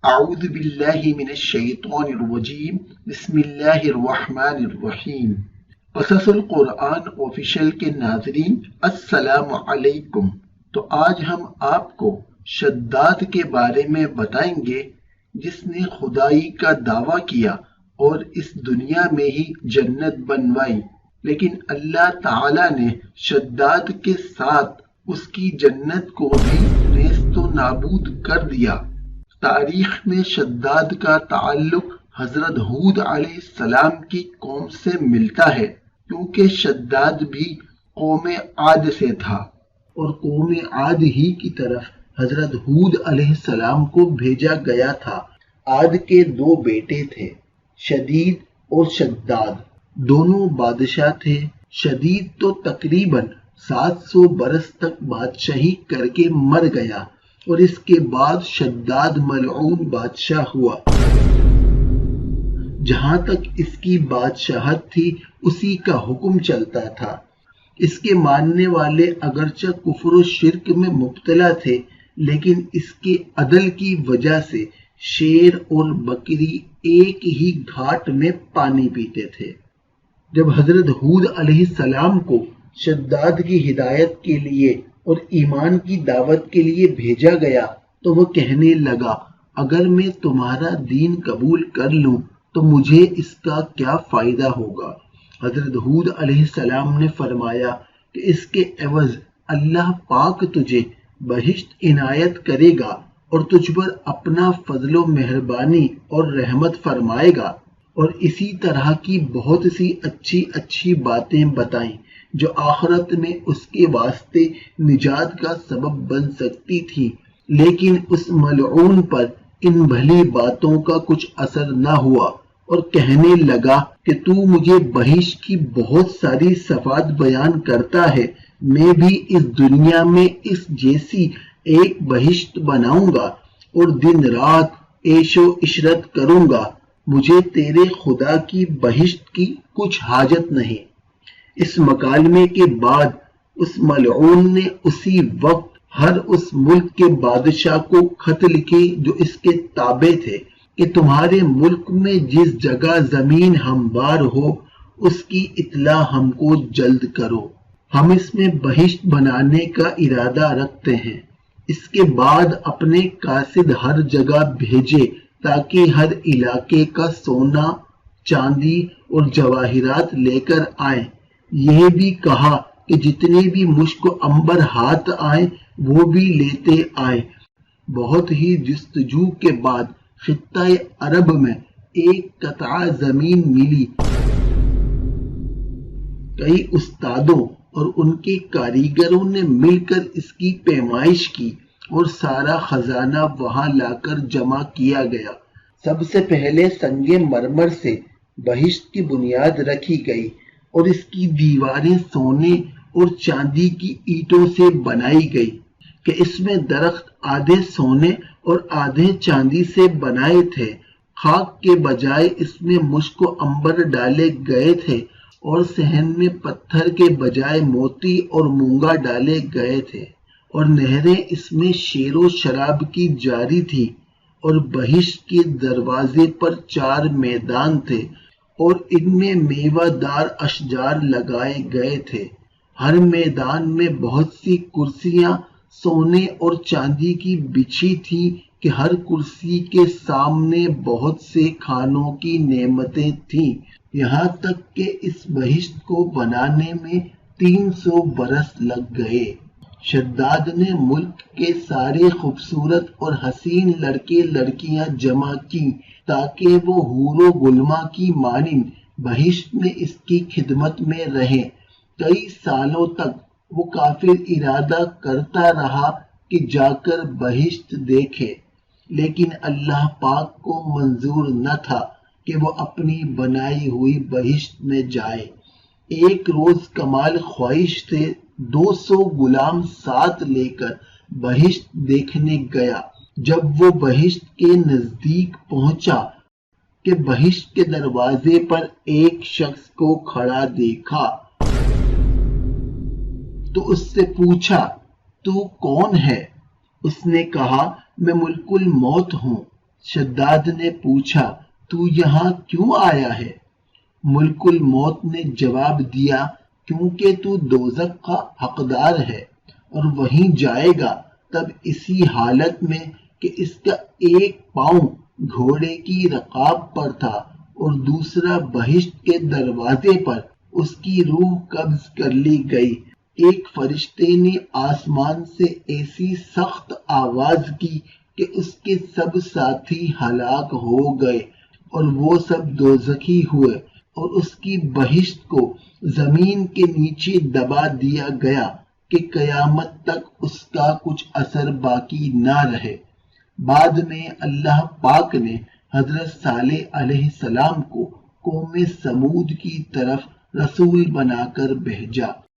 اعوذ باللہ من الشیطان الرجیم بسم اللہ الرحمن الرحیم۔ قصص القرآن آفیشل کے ناظرین السلام علیکم۔ تو آج ہم آپ کو شداد کے بارے میں بتائیں گے جس نے خدائی کا دعویٰ کیا اور اس دنیا میں ہی جنت بنوائی، لیکن اللہ تعالیٰ نے شداد کے ساتھ اس کی جنت کو بھی نیست و نابود کر دیا۔ تاریخ میں شداد کا تعلق حضرت ہود علیہ السلام کی قوم سے ملتا ہے، کیونکہ شداد بھی قوم عاد سے تھا اور قوم عاد ہی کی طرف حضرت ہود علیہ السلام کو بھیجا گیا تھا۔ عاد کے دو بیٹے تھے، شدید اور شداد، دونوں بادشاہ تھے۔ شدید تو تقریباً 700 برس تک بادشاہی کر کے مر گیا اور اس کے بعد شداد ملعون بادشاہ ہوا۔ جہاں تک اس کی بادشاہت تھی اسی کا حکم چلتا تھا۔ اس کے ماننے والے اگرچہ کفر و شرک میں مبتلا تھے، لیکن اس کے عدل کی وجہ سے شیر اور بکری ایک ہی گھاٹ میں پانی پیتے تھے۔ جب حضرت ہود علیہ السلام کو شداد کی ہدایت کے لیے اور ایمان کی دعوت کے لیے بھیجا گیا تو وہ کہنے لگا، اگر میں تمہارا دین قبول کر لوں تو مجھے اس کا کیا فائدہ ہوگا؟ حضرت ہود علیہ السلام نے فرمایا کہ اس کے عوض اللہ پاک تجھے بہشت عنایت کرے گا اور تجھ پر اپنا فضل و مہربانی اور رحمت فرمائے گا، اور اسی طرح کی بہت سی اچھی اچھی باتیں بتائیں جو آخرت میں اس کے واسطے نجات کا سبب بن سکتی تھی۔ لیکن اس ملعون پر ان بھلی باتوں کا کچھ اثر نہ ہوا اور کہنے لگا کہ تو مجھے بہشت کی بہت ساری صفات بیان کرتا ہے، میں بھی اس دنیا میں اس جیسی ایک بہشت بناؤں گا اور دن رات عیش و عشرت کروں گا، مجھے تیرے خدا کی بہشت کی کچھ حاجت نہیں۔ اس مکالمے کے بعد اس ملعون نے اسی وقت ہر اس ملک کے بادشاہ کو خط لکھے جو اس کے تابع تھے کہ تمہارے ملک میں جس جگہ زمین ہموار ہو اس کی اطلاع ہم کو جلد کرو، ہم اس میں بہشت بنانے کا ارادہ رکھتے ہیں۔ اس کے بعد اپنے قاصد ہر جگہ بھیجے تاکہ ہر علاقے کا سونا، چاندی اور جواہرات لے کر آئیں۔ یہ بھی کہا کہ جتنے بھی مشک و عنبر ہاتھ آئیں وہ بھی لیتے آئیں۔ بہت ہی جستجو کے بعد خطہ عرب میں ایک قطعہ زمین ملی۔ کئی استادوں اور ان کے کاریگروں نے مل کر اس کی پیمائش کی اور سارا خزانہ وہاں لا کر جمع کیا گیا۔ سب سے پہلے سنگ مرمر سے بہشت کی بنیاد رکھی گئی اور اس کی دیواریں سونے اور چاندی کی اینٹوں سے بنائی گئی کہ اس میں درخت آدھے سونے اور آدھے چاندی سے بنائے تھے۔ خاک کے بجائے اس میں مشک و عنبر ڈالے گئے تھے اور صحن میں پتھر کے بجائے موتی اور مونگا ڈالے گئے تھے، اور نہریں اس میں شیر و شراب کی جاری تھی، اور بہشت کے دروازے پر 4 میدان تھے اور ان میں میوہ دار اشجار لگائے گئے تھے۔ ہر میدان میں بہت سی کرسیاں سونے اور چاندی کی بچھی تھی کہ ہر کرسی کے سامنے بہت سے کھانوں کی نعمتیں تھیں، یہاں تک کہ اس بہشت کو بنانے میں 300 برس لگ گئے۔ شداد نے ملک کے سارے خوبصورت اور حسین لڑکے لڑکیاں جمع کی تاکہ وہ حور و گلما کی مانند بہشت میں اس کی خدمت میں رہیں۔ کئی سالوں تک وہ کافر ارادہ کرتا رہا کہ جا کر بہشت دیکھے، لیکن اللہ پاک کو منظور نہ تھا کہ وہ اپنی بنائی ہوئی بہشت میں جائے۔ ایک روز کمال خواہش سے 200 غلام ساتھ لے کر بہشت دیکھنے گیا۔ جب وہ بہشت کے نزدیک پہنچا کہ بہشت کے دروازے پر ایک شخص کو کھڑا دیکھا تو اس سے پوچھا، تو کون ہے؟ اس نے کہا، میں ملک الموت ہوں۔ شداد نے پوچھا تو یہاں کیوں آیا ہے؟ ملک الموت نے جواب دیا کیونکہ تو دوزخ کا حقدار ہے اور وہیں جائے گا، تب اسی حالت میں کہ اس کا ایک پاؤں گھوڑے کی رکاب پر تھا اور دوسرا بہشت کے دروازے پر، اس کی روح قبض کر لی گئی۔ ایک فرشتے نے آسمان سے ایسی سخت آواز کی کہ اس کے سب ساتھی ہلاک ہو گئے اور وہ سب دوزخی ہوئے، اور اس کی بہشت کو زمین کے نیچے دبا دیا گیا کہ قیامت تک اس کا کچھ اثر باقی نہ رہے۔ بعد میں اللہ پاک نے حضرت صالح علیہ السلام کو قوم سمود کی طرف رسول بنا کر بھیجا۔